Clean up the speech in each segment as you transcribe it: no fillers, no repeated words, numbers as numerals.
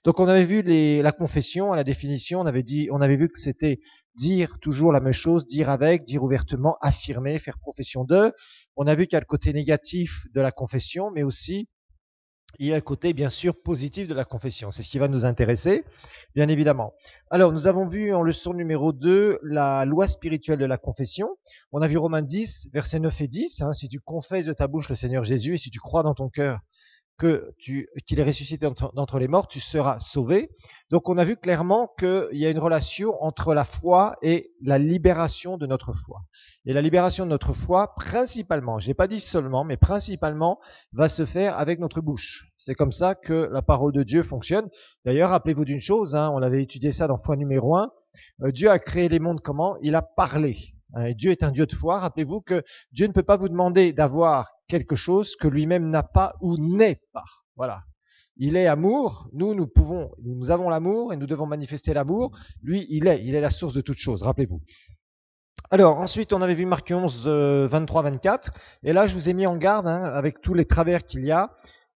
Donc on avait vu la confession, la définition, on avait vu que c'était dire toujours la même chose, dire avec, dire ouvertement, affirmer, faire profession de. On a vu qu'il y a le côté négatif de la confession, mais aussi il y a le côté bien sûr positif de la confession. C'est ce qui va nous intéresser, bien évidemment. Alors nous avons vu en leçon numéro 2 la loi spirituelle de la confession. On a vu Romains 10, versets 9 et 10. Si tu confesses de ta bouche le Seigneur Jésus et si tu crois dans ton cœur qu'il est ressuscité d'entre les morts, tu seras sauvé. Donc on a vu clairement qu'il y a une relation entre la foi et la libération de notre foi. Et la libération de notre foi, principalement, j'ai pas dit seulement, mais principalement, va se faire avec notre bouche. C'est comme ça que la parole de Dieu fonctionne. D'ailleurs, rappelez-vous d'une chose, on avait étudié ça dans foi numéro 1, Dieu a créé les mondes comment? Il a parlé. Et Dieu est un Dieu de foi. Rappelez-vous que Dieu ne peut pas vous demander d'avoir quelque chose que lui-même n'a pas ou n'est pas. Voilà. Il est amour. Nous avons l'amour et nous devons manifester l'amour. Lui, il est la source de toute chose. Rappelez-vous. Alors, ensuite, on avait vu Marc 11, 23, 24. Et là, je vous ai mis en garde avec tous les travers qu'il y a.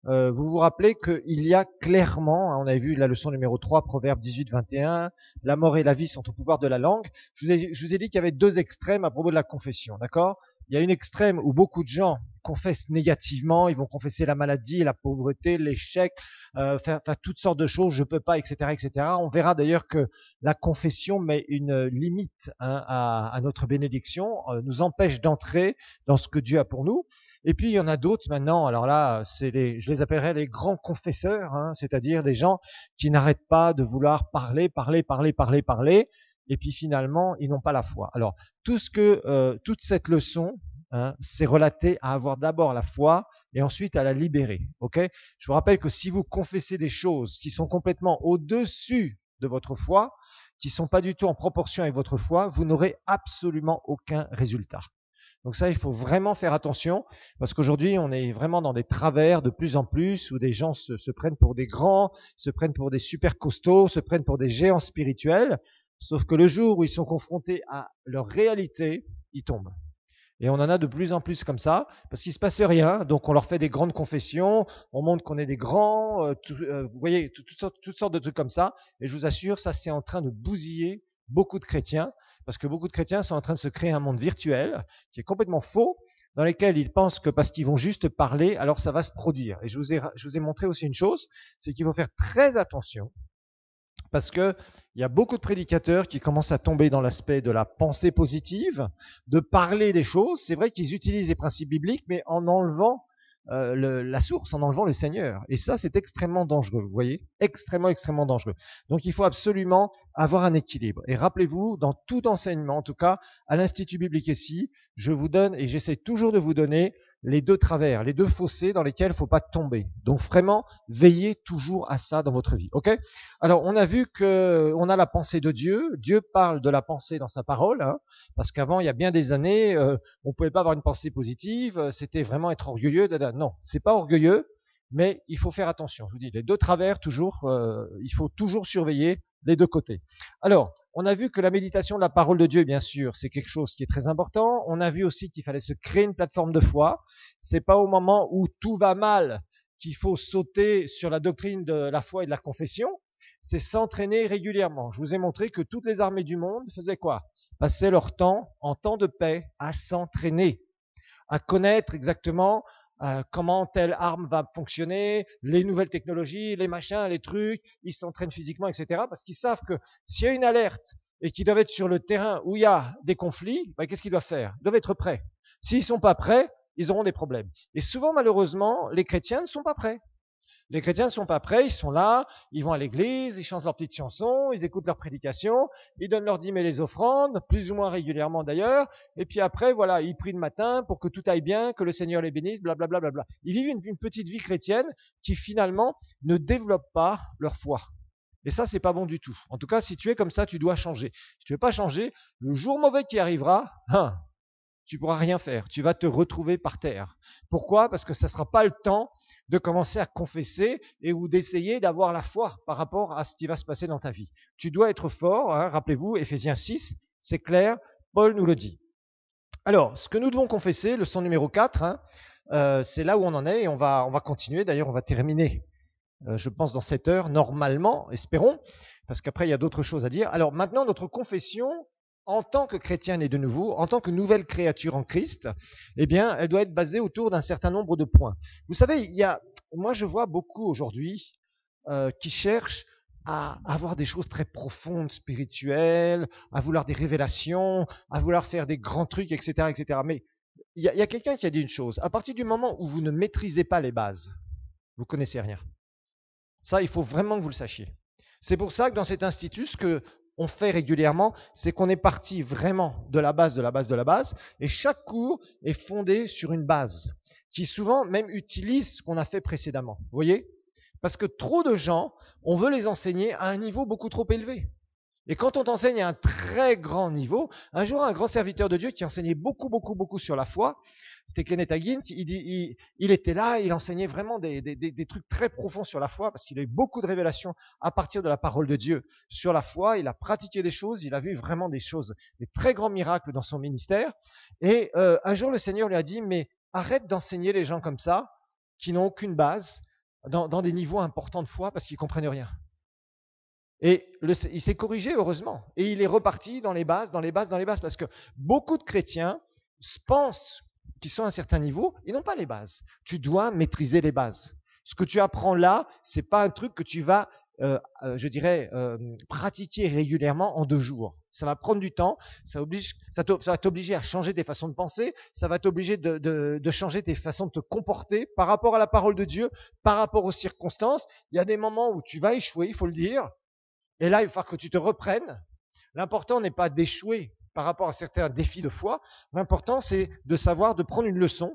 Vous vous rappelez qu'il y a clairement, on avait vu la leçon numéro 3, Proverbe 18, 21, la mort et la vie sont au pouvoir de la langue. Je vous ai dit qu'il y avait deux extrêmes à propos de la confession, d'accord? Il y a une extrême où beaucoup de gens confessent négativement, ils vont confesser la maladie, la pauvreté, l'échec, faire toutes sortes de choses, je peux pas, etc., etc. On verra d'ailleurs que la confession met une limite à notre bénédiction, nous empêche d'entrer dans ce que Dieu a pour nous. Et puis il y en a d'autres maintenant, alors là, je les appellerais les grands confesseurs, c'est-à-dire des gens qui n'arrêtent pas de vouloir parler, et puis finalement, ils n'ont pas la foi. Alors, toute cette leçon, c'est relaté à avoir d'abord la foi et ensuite à la libérer. Ok? Je vous rappelle que si vous confessez des choses qui sont complètement au-dessus de votre foi, qui ne sont pas du tout en proportion avec votre foi, vous n'aurez absolument aucun résultat. Donc ça, il faut vraiment faire attention, parce qu'aujourd'hui, on est vraiment dans des travers de plus en plus, où des gens se prennent pour des grands, se prennent pour des super costauds, se prennent pour des géants spirituels, sauf que le jour où ils sont confrontés à leur réalité, ils tombent. Et on en a de plus en plus comme ça, parce qu'il ne se passe rien, donc on leur fait des grandes confessions, on montre qu'on est des grands, vous voyez, toutes sortes de trucs comme ça, et je vous assure, ça c'est en train de bousiller beaucoup de chrétiens, parce que beaucoup de chrétiens sont en train de se créer un monde virtuel qui est complètement faux, dans lequel ils pensent que parce qu'ils vont juste parler, alors ça va se produire. Et je vous ai montré aussi une chose, c'est qu'il faut faire très attention, parce que il y a beaucoup de prédicateurs qui commencent à tomber dans l'aspect de la pensée positive, de parler des choses. C'est vrai qu'ils utilisent les principes bibliques, mais en enlevant la source, en enlevant le Seigneur. Et ça, c'est extrêmement dangereux, vous voyez, extrêmement, extrêmement dangereux. Donc, il faut absolument avoir un équilibre. Et rappelez-vous, dans tout enseignement, en tout cas, à l'Institut biblique ici, je vous donne, et j'essaie toujours de vous donner, les deux travers, les deux fossés dans lesquels il ne faut pas tomber. Donc, vraiment, veillez toujours à ça dans votre vie. Ok? Alors, on a vu qu'on a la pensée de Dieu. Dieu parle de la pensée dans sa parole, parce qu'avant, il y a bien des années, on ne pouvait pas avoir une pensée positive. C'était vraiment être orgueilleux. Non, c'est pas orgueilleux, mais il faut faire attention. Je vous dis, les deux travers, toujours, il faut toujours surveiller les deux côtés. Alors, on a vu que la méditation de la parole de Dieu, bien sûr, c'est quelque chose qui est très important. On a vu aussi qu'il fallait se créer une plateforme de foi. C'est pas au moment où tout va mal qu'il faut sauter sur la doctrine de la foi et de la confession. C'est s'entraîner régulièrement. Je vous ai montré que toutes les armées du monde faisaient quoi? Passaient leur temps, en temps de paix, à s'entraîner, à connaître exactement comment telle arme va fonctionner, les nouvelles technologies, les machins, les trucs, ils s'entraînent physiquement, etc. Parce qu'ils savent que s'il y a une alerte et qu'ils doivent être sur le terrain où il y a des conflits, qu'est-ce qu'ils doivent faire? Ils doivent être prêts. S'ils ne sont pas prêts, ils auront des problèmes. Et souvent, malheureusement, les chrétiens ne sont pas prêts. Les chrétiens ne sont pas prêts, ils sont là, ils vont à l'église, ils chantent leurs petites chansons, ils écoutent leurs prédications, ils donnent leurs dîmes et les offrandes, plus ou moins régulièrement d'ailleurs, et puis après, voilà, ils prient le matin pour que tout aille bien, que le Seigneur les bénisse, blablabla. Bla, bla, bla. Ils vivent une petite vie chrétienne qui finalement ne développe pas leur foi. Et ça, c'est pas bon du tout. En tout cas, si tu es comme ça, tu dois changer. Si tu ne veux pas changer, le jour mauvais qui arrivera, tu pourras rien faire. Tu vas te retrouver par terre. Pourquoi? Parce que ça ne sera pas le temps de commencer à confesser et ou d'essayer d'avoir la foi par rapport à ce qui va se passer dans ta vie. Tu dois être fort, rappelez-vous, Éphésiens 6, c'est clair, Paul nous le dit. Alors, ce que nous devons confesser, leçon numéro 4, c'est là où on en est et on va continuer, d'ailleurs on va terminer je pense dans 7 heures, normalement, espérons, parce qu'après il y a d'autres choses à dire. Alors maintenant, notre confession, en tant que chrétien né de nouveau, en tant que nouvelle créature en Christ, eh bien, elle doit être basée autour d'un certain nombre de points. Vous savez, moi je vois beaucoup aujourd'hui qui cherchent à avoir des choses très profondes, spirituelles, à vouloir des révélations, à vouloir faire des grands trucs, etc., etc. Mais il y a quelqu'un qui a dit une chose. À partir du moment où vous ne maîtrisez pas les bases, vous connaissez rien. Ça, il faut vraiment que vous le sachiez. C'est pour ça que dans cet institut, ce que on fait régulièrement, c'est qu'on est parti vraiment de la base, de la base, de la base, et chaque cours est fondé sur une base qui souvent même utilise ce qu'on a fait précédemment. Vous voyez? Parce que trop de gens, on veut les enseigner à un niveau beaucoup trop élevé. Et quand on t'enseigne à un très grand niveau, un jour, un grand serviteur de Dieu qui enseignait beaucoup, beaucoup, beaucoup sur la foi, c'était Kenneth Hagin, il était là, il enseignait vraiment des trucs très profonds sur la foi, parce qu'il a eu beaucoup de révélations à partir de la parole de Dieu sur la foi, il a pratiqué des choses, il a vu vraiment des choses, des très grands miracles dans son ministère, et un jour le Seigneur lui a dit, mais arrête d'enseigner les gens comme ça, qui n'ont aucune base, dans des niveaux importants de foi, parce qu'ils comprennent rien. Et il s'est corrigé, heureusement. Et il est reparti dans les bases, dans les bases, dans les bases. Parce que beaucoup de chrétiens pensent qu'ils sont à un certain niveau, ils n'ont pas les bases. Tu dois maîtriser les bases. Ce que tu apprends là, c'est pas un truc que tu vas, pratiquer régulièrement en 2 jours. Ça va prendre du temps, ça va t'obliger à changer tes façons de penser, ça va t'obliger de changer tes façons de te comporter par rapport à la parole de Dieu, par rapport aux circonstances. Il y a des moments où tu vas échouer, il faut le dire. Et là, il va falloir que tu te reprennes. L'important n'est pas d'échouer par rapport à certains défis de foi. L'important, c'est de savoir, de prendre une leçon,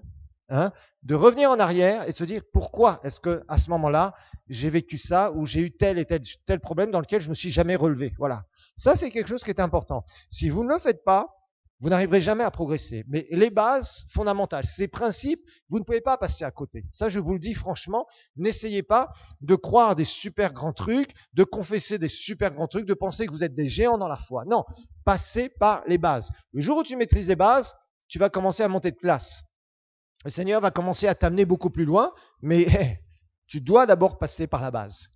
de revenir en arrière et de se dire pourquoi est-ce que à ce moment-là, j'ai vécu ça ou j'ai eu tel et tel problème dans lequel je ne me suis jamais relevé. Voilà. Ça, c'est quelque chose qui est important. Si vous ne le faites pas, vous n'arriverez jamais à progresser. Mais les bases fondamentales, ces principes, vous ne pouvez pas passer à côté. Ça, je vous le dis franchement, n'essayez pas de croire des super grands trucs, de confesser des super grands trucs, de penser que vous êtes des géants dans la foi. Non, passez par les bases. Le jour où tu maîtrises les bases, tu vas commencer à monter de classe. Le Seigneur va commencer à t'amener beaucoup plus loin, mais tu dois d'abord passer par la base.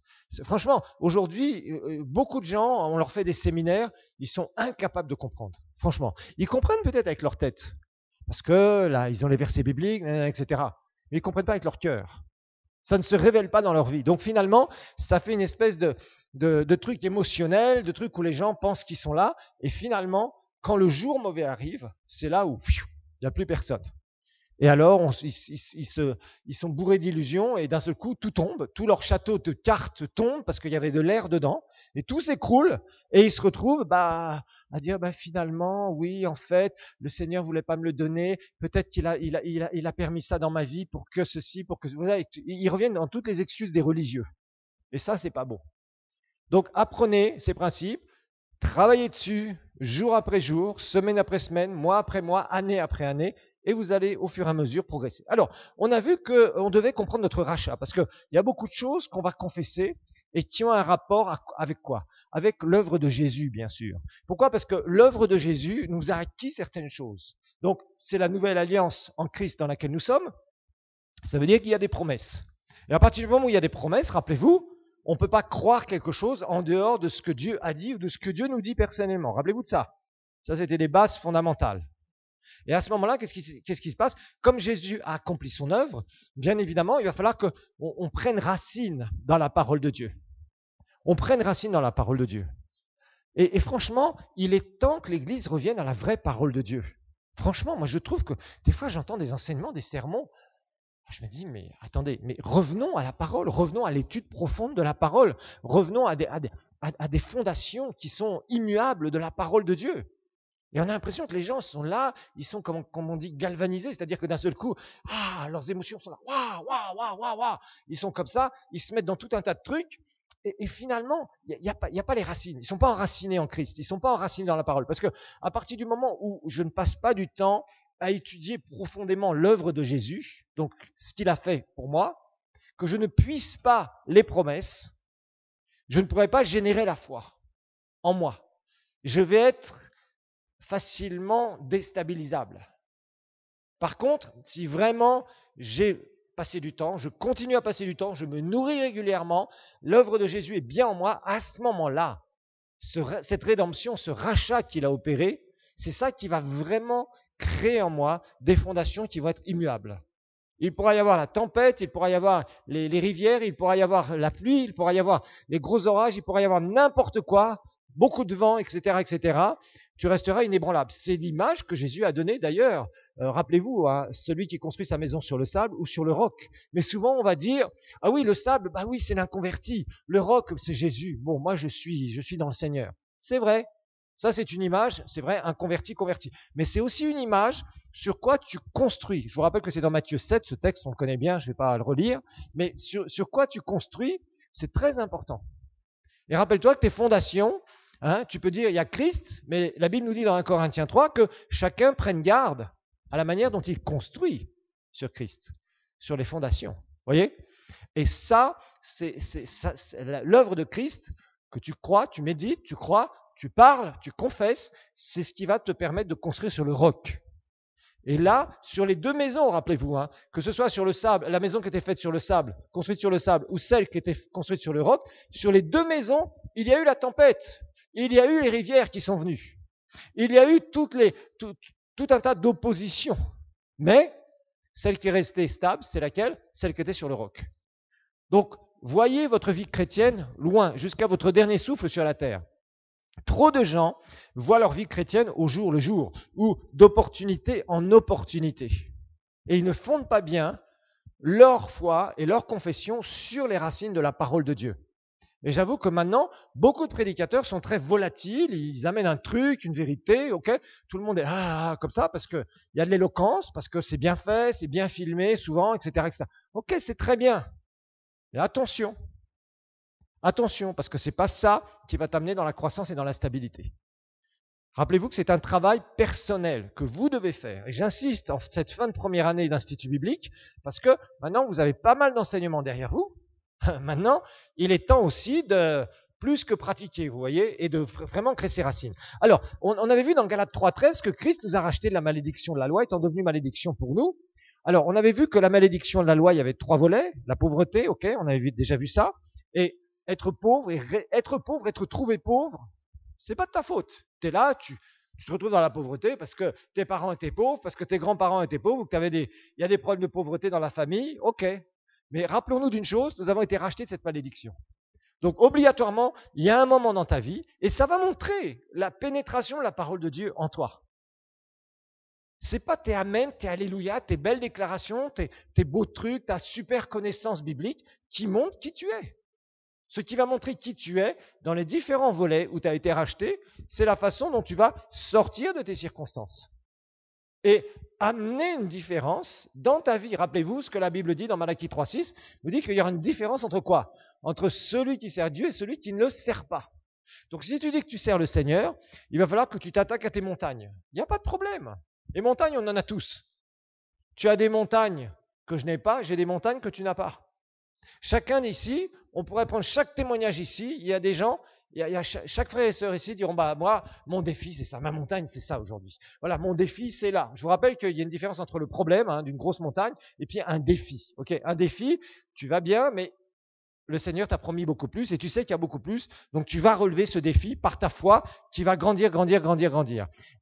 Franchement, aujourd'hui, beaucoup de gens, on leur fait des séminaires, ils sont incapables de comprendre. Franchement, ils comprennent peut-être avec leur tête, parce que là, ils ont les versets bibliques, etc. Mais ils comprennent pas avec leur cœur. Ça ne se révèle pas dans leur vie. Donc finalement, ça fait une espèce de truc émotionnel, de truc où les gens pensent qu'ils sont là, et finalement, quand le jour mauvais arrive, c'est là où il n'y a plus personne. Et alors, ils sont bourrés d'illusions et d'un seul coup, tout tombe, tout leur château de cartes tombe parce qu'il y avait de l'air dedans et tout s'écroule et ils se retrouvent à dire finalement, oui, en fait, le Seigneur voulait pas me le donner, peut-être qu'il a permis ça dans ma vie pour que ceci, pour que vous voyez, ils reviennent dans toutes les excuses des religieux. Et ça, c'est pas bon. Donc, apprenez ces principes, travaillez dessus jour après jour, semaine après semaine, mois après mois, année après année. Et vous allez au fur et à mesure progresser. Alors, on a vu qu'on devait comprendre notre rachat, parce qu'il y a beaucoup de choses qu'on va confesser et qui ont un rapport avec quoi? Avec l'œuvre de Jésus, bien sûr. Pourquoi? Parce que l'œuvre de Jésus nous a acquis certaines choses. Donc, c'est la nouvelle alliance en Christ dans laquelle nous sommes. Ça veut dire qu'il y a des promesses. Et à partir du moment où il y a des promesses, rappelez-vous, on ne peut pas croire quelque chose en dehors de ce que Dieu a dit ou de ce que Dieu nous dit personnellement. Rappelez-vous de ça. Ça, c'était des bases fondamentales. Et à ce moment-là, qu'est-ce qui se passe? Comme Jésus a accompli son œuvre, bien évidemment, il va falloir qu'on prenne racine dans la parole de Dieu. On prenne racine dans la parole de Dieu. Et franchement, il est temps que l'Église revienne à la vraie parole de Dieu. Franchement, moi je trouve que des fois j'entends des enseignements, des sermons. Je me dis, mais attendez, mais revenons à la parole, revenons à l'étude profonde de la parole, revenons à des fondations qui sont immuables de la parole de Dieu. Et on a l'impression que les gens sont là, ils sont, comme on dit, galvanisés, c'est-à-dire que d'un seul coup, leurs émotions sont là, waouh, waouh, waouh, waouh, waouh. Ils sont comme ça, ils se mettent dans tout un tas de trucs, et finalement, il n'y a pas les racines. Ils ne sont pas enracinés en Christ, ils ne sont pas enracinés dans la parole. Parce que à partir du moment où je ne passe pas du temps à étudier profondément l'œuvre de Jésus, donc ce qu'il a fait pour moi, que je ne puisse pas les promesses, je ne pourrai pas générer la foi en moi. Je vais être facilement déstabilisable. Par contre, si vraiment j'ai passer du temps, je continue à passer du temps, je me nourris régulièrement, l'œuvre de Jésus est bien en moi, à ce moment-là, cette rédemption, ce rachat qu'il a opéré, c'est ça qui va vraiment créer en moi des fondations qui vont être immuables. Il pourra y avoir la tempête, il pourra y avoir les rivières, il pourra y avoir la pluie, il pourra y avoir les gros orages, il pourra y avoir n'importe quoi, beaucoup de vent, etc., etc. Tu resteras inébranlable. C'est l'image que Jésus a donnée d'ailleurs. Rappelez-vous, hein, celui qui construit sa maison sur le sable ou sur le roc. Mais souvent on va dire, ah oui, le sable, bah oui, c'est l'inconverti. Le roc, c'est Jésus. Bon, moi je suis dans le Seigneur. C'est vrai. Ça, c'est une image, c'est vrai, un converti, converti. Mais c'est aussi une image sur quoi tu construis. Je vous rappelle que c'est dans Matthieu 7, ce texte, on le connaît bien, je ne vais pas le relire. Mais sur quoi tu construis, c'est très important. Et rappelle-toi que tes fondations, hein, tu peux dire, il y a Christ, mais la Bible nous dit dans 1 Corinthiens 3 que chacun prenne garde à la manière dont il construit sur Christ, sur les fondations. Vous voyez? Et ça, c'est l'œuvre de Christ que tu crois, tu médites, tu crois, tu parles, tu confesses, c'est ce qui va te permettre de construire sur le roc. Et là, sur les deux maisons, rappelez-vous, hein, que ce soit sur le sable, la maison qui était faite sur le sable, construite sur le sable, ou celle qui était construite sur le roc, sur les deux maisons, il y a eu la tempête, il y a eu les rivières qui sont venues, il y a eu tout un tas d'oppositions. Mais celle qui est restée stable, c'est laquelle? Celle qui était sur le roc. Donc, voyez votre vie chrétienne loin, jusqu'à votre dernier souffle sur la terre. Trop de gens voient leur vie chrétienne au jour le jour, ou d'opportunité en opportunité. Et ils ne fondent pas bien leur foi et leur confession sur les racines de la parole de Dieu. Et j'avoue que maintenant, beaucoup de prédicateurs sont très volatiles, ils amènent un truc, une vérité, ok, tout le monde est comme ça, parce qu'il y a de l'éloquence, parce que c'est bien fait, c'est bien filmé souvent, etc., etc. Ok, c'est très bien. Mais attention, parce que ce n'est pas ça qui va t'amener dans la croissance et dans la stabilité. Rappelez-vous que c'est un travail personnel que vous devez faire. Et j'insiste en cette fin de première année d'Institut biblique, parce que maintenant vous avez pas mal d'enseignements derrière vous. Maintenant, il est temps aussi de plus que pratiquer, vous voyez, et de vraiment créer ses racines. Alors, on avait vu dans Galates 3.13 que Christ nous a racheté de la malédiction de la loi, étant devenu malédiction pour nous. Alors, on avait vu que la malédiction de la loi, il y avait 3 volets. La pauvreté, ok, on avait déjà vu ça. Et être pauvre, être trouvé pauvre, c'est pas de ta faute. Tu es là, tu te retrouves dans la pauvreté parce que tes parents étaient pauvres, parce que tes grands-parents étaient pauvres, ou que il y a des problèmes de pauvreté dans la famille, ok. Mais rappelons-nous d'une chose, nous avons été rachetés de cette malédiction. Donc obligatoirement, il y a un moment dans ta vie, et ça va montrer la pénétration de la parole de Dieu en toi. C'est pas tes amen, tes alléluia, tes belles déclarations, tes beaux trucs, ta super connaissance biblique qui montrent qui tu es. Ce qui va montrer qui tu es dans les différents volets où tu as été racheté, c'est la façon dont tu vas sortir de tes circonstances et amener une différence dans ta vie. Rappelez-vous ce que la Bible dit dans Malachie 3.6, vous dit qu'il y aura une différence entre quoi? Entre celui qui sert Dieu et celui qui ne le sert pas. Donc si tu dis que tu sers le Seigneur, il va falloir que tu t'attaques à tes montagnes. Il n'y a pas de problème. Les montagnes, on en a tous. Tu as des montagnes que je n'ai pas, j'ai des montagnes que tu n'as pas. Chacun d'ici, on pourrait prendre chaque témoignage ici, il y a des gens, chaque frère et sœur ici diront, moi, mon défi c'est ça, ma montagne c'est ça aujourd'hui. Voilà, mon défi c'est là. Je vous rappelle qu'il y a une différence entre le problème d'une grosse montagne et puis un défi. Ok, un défi, tu vas bien, mais le Seigneur t'a promis beaucoup plus et tu sais qu'il y a beaucoup plus, donc tu vas relever ce défi par ta foi qui va grandir.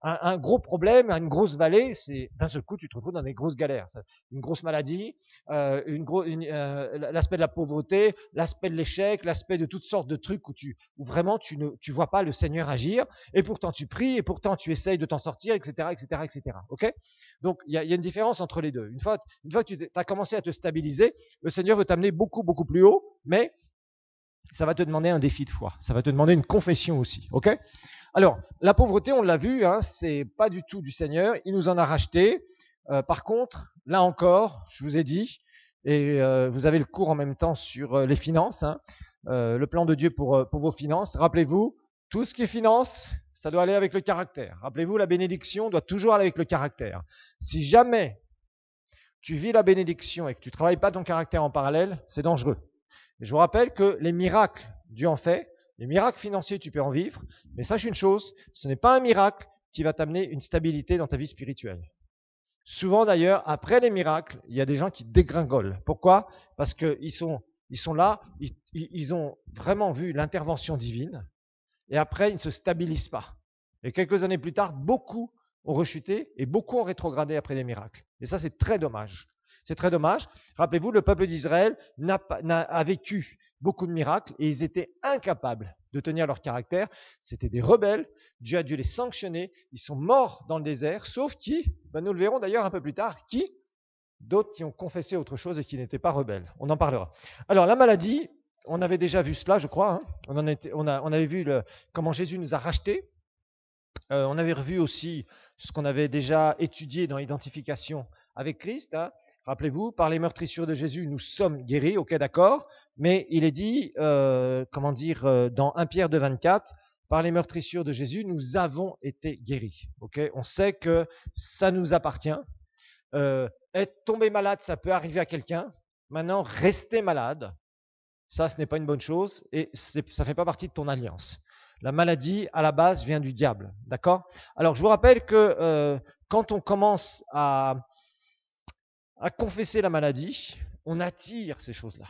Un gros problème, une grosse vallée, c'est d'un seul coup tu te retrouves dans des grosses galères. Une grosse maladie, l'aspect de la pauvreté, l'aspect de l'échec, l'aspect de toutes sortes de trucs où vraiment tu vois pas le Seigneur agir et pourtant tu pries et pourtant tu essayes de t'en sortir, etc. Ok ? Donc il y a une différence entre les deux. Une fois que tu as commencé à te stabiliser, le Seigneur veut t'amener beaucoup plus haut, mais ça va te demander un défi de foi. Ça va te demander une confession aussi. Ok ? Alors, la pauvreté, on l'a vu, c'est pas du tout du Seigneur. Il nous en a racheté. Par contre, là encore, je vous ai dit, et vous avez le cours en même temps sur les finances, le plan de Dieu pour vos finances. Rappelez-vous, tout ce qui est finance, ça doit aller avec le caractère. Rappelez-vous, la bénédiction doit toujours aller avec le caractère. Si jamais tu vis la bénédiction et que tu ne travailles pas ton caractère en parallèle, c'est dangereux. Et je vous rappelle que les miracles, Dieu en fait, les miracles financiers, tu peux en vivre, mais sache une chose, ce n'est pas un miracle qui va t'amener une stabilité dans ta vie spirituelle. Souvent d'ailleurs, après les miracles, il y a des gens qui dégringolent. Pourquoi? Parce qu'ils sont là, ils ont vraiment vu l'intervention divine, et après, ils ne se stabilisent pas. Et quelques années plus tard, beaucoup ont rechuté et beaucoup ont rétrogradé après les miracles. Et ça, c'est très dommage. C'est très dommage. Rappelez-vous, le peuple d'Israël a vécu beaucoup de miracles et ils étaient incapables de tenir leur caractère. C'était des rebelles. Dieu a dû les sanctionner. Ils sont morts dans le désert, sauf qui, nous le verrons d'ailleurs un peu plus tard, qui? D'autres qui ont confessé autre chose et qui n'étaient pas rebelles. On en parlera. Alors, la maladie, on avait déjà vu cela, je crois. Hein. On avait vu comment Jésus nous a rachetés. On avait revu aussi ce qu'on avait déjà étudié dans l'identification avec Christ. Hein. Rappelez-vous, par les meurtrissures de Jésus, nous sommes guéris, ok, d'accord. Mais il est dit, dans 1 Pierre 2,24, par les meurtrissures de Jésus, nous avons été guéris. Ok, on sait que ça nous appartient. Être tombé malade, ça peut arriver à quelqu'un. Maintenant, rester malade, ça, ce n'est pas une bonne chose et ça ne fait pas partie de ton alliance. La maladie, à la base, vient du diable. D'accord? Alors, je vous rappelle que quand on commence à confesser la maladie, on attire ces choses-là.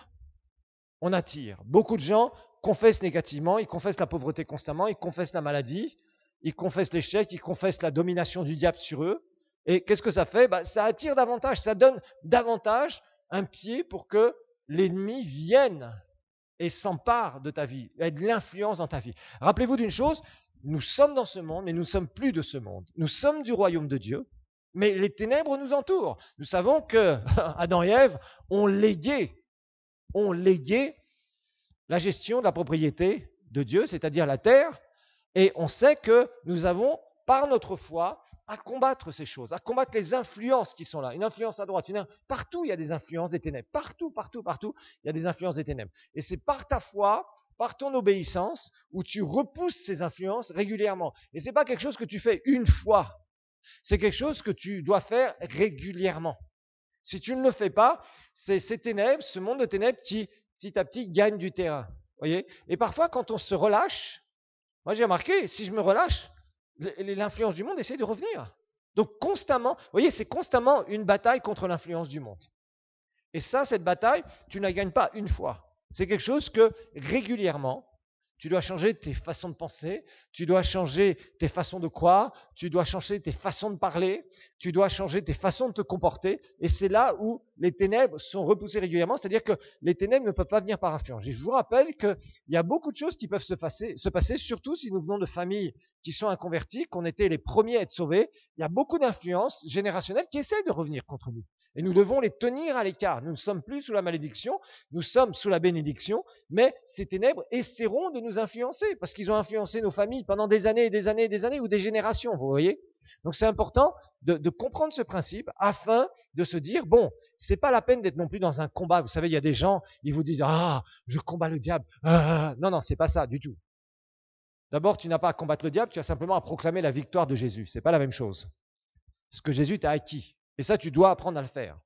On attire. Beaucoup de gens confessent négativement, ils confessent la pauvreté constamment, ils confessent la maladie, ils confessent l'échec, ils confessent la domination du diable sur eux. Et qu'est-ce que ça fait? Ça attire davantage, ça donne davantage un pied pour que l'ennemi vienne et s'empare de ta vie, ait de l'influence dans ta vie. Rappelez-vous d'une chose, nous sommes dans ce monde, mais nous ne sommes plus de ce monde. Nous sommes du royaume de Dieu, mais les ténèbres nous entourent. Nous savons que Adam et Ève ont légué la gestion de la propriété de Dieu, c'est-à-dire la terre, et on sait que nous avons, par notre foi, à combattre ces choses, à combattre les influences qui sont là. Une influence à droite, partout il y a des influences des ténèbres. Partout, il y a des influences des ténèbres. Et c'est par ta foi, par ton obéissance, où tu repousses ces influences régulièrement. Et ce n'est pas quelque chose que tu fais une fois. C'est quelque chose que tu dois faire régulièrement. Si tu ne le fais pas, c'est ces ténèbres, ce monde de ténèbres qui, petit à petit, gagne du terrain. Voyez? Et parfois, quand on se relâche, moi j'ai remarqué, si je me relâche, l'influence du monde essaie de revenir. Donc constamment, vous voyez, c'est constamment une bataille contre l'influence du monde. Et ça, cette bataille, tu ne la gagnes pas une fois. C'est quelque chose que régulièrement, tu dois changer tes façons de penser, tu dois changer tes façons de croire, tu dois changer tes façons de parler, tu dois changer tes façons de te comporter. Et c'est là où les ténèbres sont repoussées régulièrement, c'est-à-dire que les ténèbres ne peuvent pas venir par influence. Et je vous rappelle qu'il y a beaucoup de choses qui peuvent se passer, surtout si nous venons de familles qui sont inconverties, qu'on était les premiers à être sauvés. Il y a beaucoup d'influences générationnelles qui essaient de revenir contre nous. Et nous devons les tenir à l'écart. Nous ne sommes plus sous la malédiction, nous sommes sous la bénédiction, mais ces ténèbres essaieront de nous influencer, parce qu'ils ont influencé nos familles pendant des années et des années et des années, ou des générations, vous voyez. Donc c'est important de comprendre ce principe, afin de se dire, bon, c'est pas la peine d'être non plus dans un combat. Vous savez, il y a des gens, ils vous disent, ah, je combats le diable. Non, c'est pas ça du tout. D'abord, tu n'as pas à combattre le diable, tu as simplement à proclamer la victoire de Jésus. C'est pas la même chose. Ce que Jésus t'a acquis. Et ça, tu dois apprendre à le faire.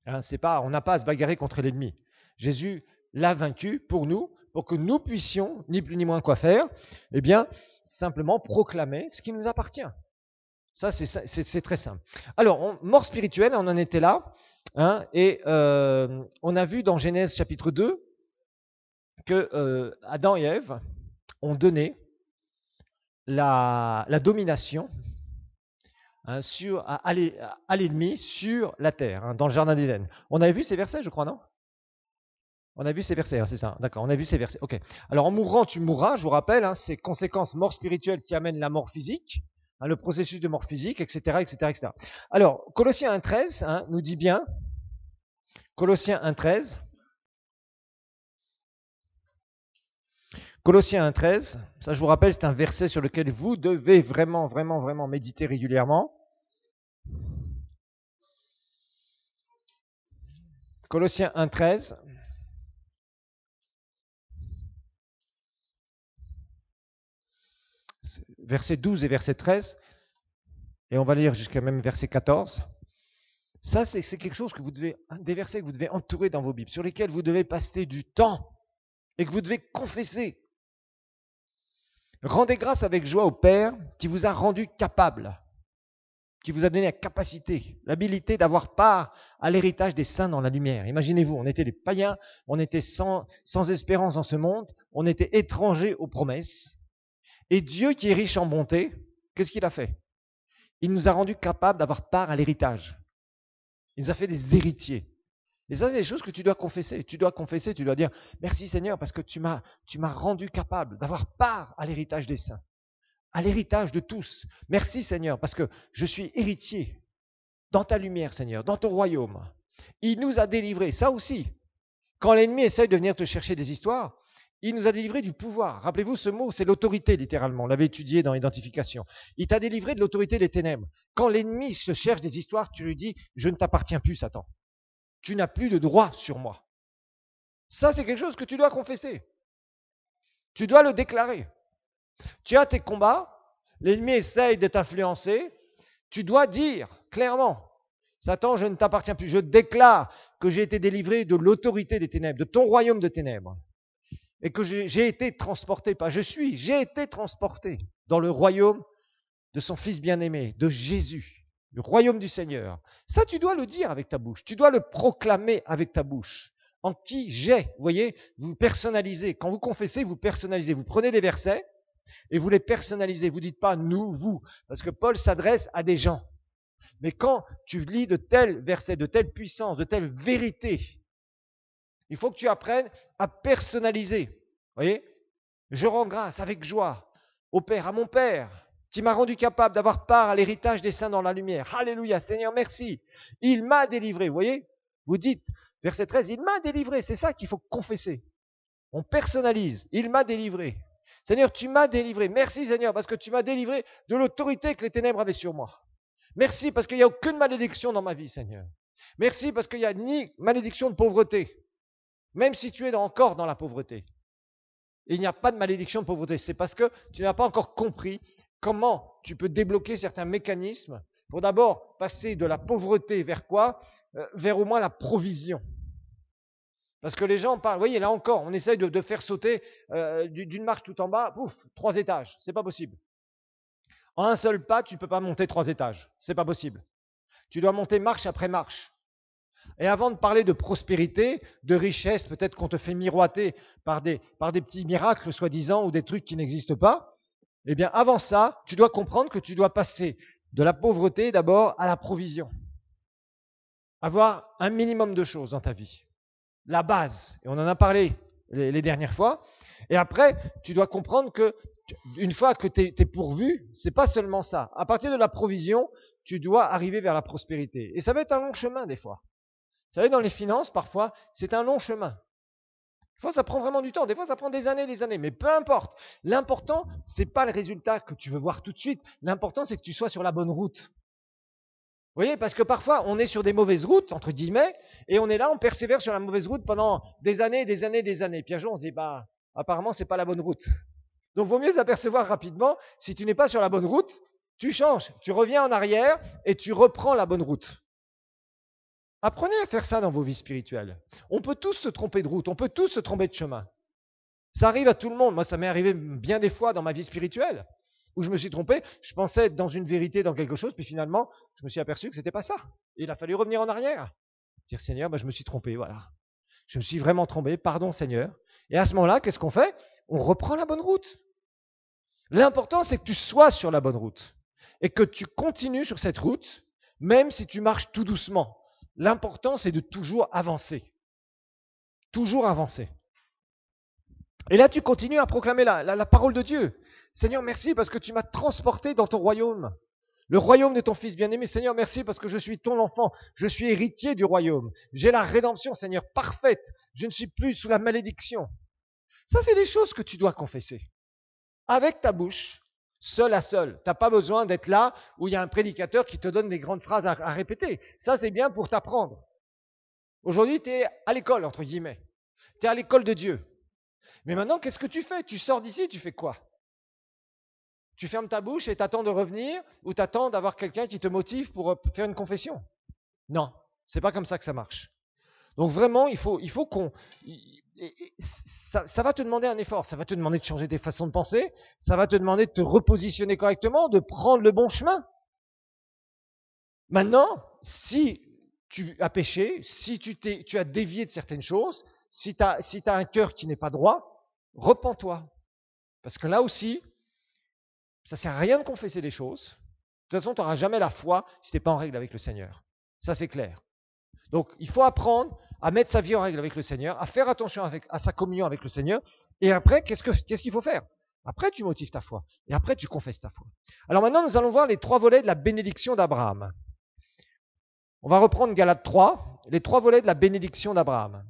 Hein, on n'a pas à se bagarrer contre l'ennemi. Jésus l'a vaincu pour nous, pour que nous puissions, ni plus ni moins quoi faire, eh bien, simplement proclamer ce qui nous appartient. Ça, c'est très simple. Alors, mort spirituelle, on en était là, hein, et on a vu dans Genèse chapitre 2 que Adam et Ève ont donné la domination à l'ennemi sur la terre, hein, dans le jardin d'Éden. On avait vu ces versets, je crois, non? On a vu ces versets, hein, c'est ça. D'accord, on a vu ces versets. Ok. Alors, en mourant, tu mourras, je vous rappelle, hein, c'est conséquences mort spirituelle qui amènent la mort physique, hein, le processus de mort physique, etc., etc., etc. Alors, Colossiens 1,13 hein, nous dit bien, Colossiens 1,13, Colossiens 1,13, ça je vous rappelle, c'est un verset sur lequel vous devez vraiment, vraiment, vraiment méditer régulièrement. Colossiens 1,13. Verset 12 et verset 13. Et on va lire jusqu'à même verset 14. Ça, c'est quelque chose que vous devez, des versets que vous devez entourer dans vos Bibles, sur lesquels vous devez passer du temps et que vous devez confesser. Rendez grâce avec joie au Père qui vous a rendu capable. qui vous a donné la capacité, l'habilité d'avoir part à l'héritage des saints dans la lumière. Imaginez-vous, on était des païens, on était sans espérance dans ce monde, on était étrangers aux promesses. Et Dieu, qui est riche en bonté, qu'est-ce qu'il a fait? Il nous a rendus capables d'avoir part à l'héritage. Il nous a fait des héritiers. Et ça, c'est des choses que tu dois confesser. Tu dois dire, merci Seigneur, parce que tu m'as rendu capable d'avoir part à l'héritage des saints, à l'héritage de tous. Merci Seigneur, parce que je suis héritier dans ta lumière, Seigneur, dans ton royaume. Il nous a délivrés, ça aussi. Quand l'ennemi essaye de venir te chercher des histoires, il nous a délivrés du pouvoir. Rappelez-vous, ce mot, c'est l'autorité, littéralement. On l'avait étudié dans l'identification. Il t'a délivré de l'autorité des ténèbres. Quand l'ennemi se cherche des histoires, tu lui dis, je ne t'appartiens plus, Satan. Tu n'as plus de droit sur moi. Ça, c'est quelque chose que tu dois confesser. Tu dois le déclarer. Tu as tes combats, l'ennemi essaye de t'influencer. Tu dois dire clairement, Satan, je ne t'appartiens plus. Je déclare que j'ai été délivré de l'autorité des ténèbres, de ton royaume de ténèbres. Et que j'ai été transporté, j'ai été transporté dans le royaume de son Fils bien-aimé, de Jésus, le royaume du Seigneur. Ça, tu dois le dire avec ta bouche, tu dois le proclamer avec ta bouche. En qui j'ai, vous voyez, vous personnalisez. Quand vous confessez, vous personnalisez. Vous prenez des versets et vous les personnalisez. Vous ne dites pas nous, vous, parce que Paul s'adresse à des gens. Mais quand tu lis de tels versets, de telle puissance, de telle vérité, il faut que tu apprennes à personnaliser. Vous voyez? Je rends grâce avec joie au Père, à mon Père, qui m'a rendu capable d'avoir part à l'héritage des saints dans la lumière. Alléluia, Seigneur, merci. Il m'a délivré. Vous voyez? Vous dites, verset 13, il m'a délivré. C'est ça qu'il faut confesser. On personnalise. Il m'a délivré. Seigneur, tu m'as délivré. Merci, Seigneur, parce que tu m'as délivré de l'autorité que les ténèbres avaient sur moi. Merci, parce qu'il n'y a aucune malédiction dans ma vie, Seigneur. Merci, parce qu'il n'y a ni malédiction de pauvreté. Même si tu es encore dans la pauvreté, il n'y a pas de malédiction de pauvreté. C'est parce que tu n'as pas encore compris comment tu peux débloquer certains mécanismes pour d'abord passer de la pauvreté vers quoi? Vers au moins la provision. Parce que les gens parlent, vous voyez, là encore, on essaye de faire sauter d'une marche tout en bas, pouf, 3 étages. C'est pas possible. En un seul pas, tu ne peux pas monter 3 étages. C'est pas possible. Tu dois monter marche après marche. Et avant de parler de prospérité, de richesse, peut-être qu'on te fait miroiter par des petits miracles soi-disant ou des trucs qui n'existent pas, eh bien avant ça, tu dois comprendre que tu dois passer de la pauvreté d'abord à la provision. Avoir un minimum de choses dans ta vie. La base. Et on en a parlé les dernières fois. Et après, tu dois comprendre que une fois que tu es pourvu, c'est pas seulement ça. À partir de la provision, tu dois arriver vers la prospérité. Et ça va être un long chemin des fois. Vous savez, dans les finances, parfois, c'est un long chemin. Des fois, ça prend vraiment du temps. Des fois, ça prend des années. Mais peu importe. L'important, c'est pas le résultat que tu veux voir tout de suite. L'important, c'est que tu sois sur la bonne route. Vous voyez, parce que parfois, on est sur des mauvaises routes, entre guillemets, et on est là, on persévère sur la mauvaise route pendant des années. Puis un jour, on se dit, apparemment, c'est pas la bonne route. Donc, vaut mieux s'apercevoir rapidement. Si tu n'es pas sur la bonne route, tu changes. Tu reviens en arrière et tu reprends la bonne route. Apprenez à faire ça dans vos vies spirituelles. On peut tous se tromper de route, on peut tous se tromper de chemin. Ça arrive à tout le monde. Moi, ça m'est arrivé bien des fois dans ma vie spirituelle, où je me suis trompé. Je pensais être dans une vérité, dans quelque chose, puis finalement, je me suis aperçu que c'était pas ça. Et il a fallu revenir en arrière. Dire, Seigneur, je me suis trompé, voilà. Je me suis vraiment trompé, pardon Seigneur. Et à ce moment-là, qu'est-ce qu'on fait? On reprend la bonne route. L'important, c'est que tu sois sur la bonne route. Et que tu continues sur cette route, même si tu marches tout doucement. L'important, c'est de toujours avancer. Toujours avancer. Et là, tu continues à proclamer la parole de Dieu. Seigneur, merci parce que tu m'as transporté dans ton royaume. Le royaume de ton Fils bien-aimé. Seigneur, merci parce que je suis ton enfant. Je suis héritier du royaume. J'ai la rédemption, Seigneur, parfaite. Je ne suis plus sous la malédiction. Ça, c'est des choses que tu dois confesser. Avec ta bouche, seul à seul. Tu n'as pas besoin d'être là où il y a un prédicateur qui te donne des grandes phrases à répéter. Ça, c'est bien pour t'apprendre. Aujourd'hui, tu es à l'école, entre guillemets. Tu es à l'école de Dieu. Mais maintenant, qu'est-ce que tu fais? Tu sors d'ici, tu fais quoi? Tu fermes ta bouche et t'attends de revenir ou t'attends d'avoir quelqu'un qui te motive pour faire une confession? Non, c'est pas comme ça que ça marche. Donc vraiment, il faut qu'on... Ça va te demander un effort, ça va te demander de changer tes façons de penser, ça va te demander de te repositionner correctement, de prendre le bon chemin. Maintenant, si tu as péché, si tu as dévié de certaines choses, si tu as un cœur qui n'est pas droit, repens-toi. Parce que là aussi, ça sert à rien de confesser des choses. De toute façon, tu n'auras jamais la foi si tu n'es pas en règle avec le Seigneur. Ça, c'est clair. Donc, il faut apprendre à mettre sa vie en règle avec le Seigneur, à faire attention à sa communion avec le Seigneur. Et après, qu'est-ce qu'il faut faire? Après, tu motives ta foi. Et après, tu confesses ta foi. Alors maintenant, nous allons voir les 3 volets de la bénédiction d'Abraham. On va reprendre Galates 3, les 3 volets de la bénédiction d'Abraham.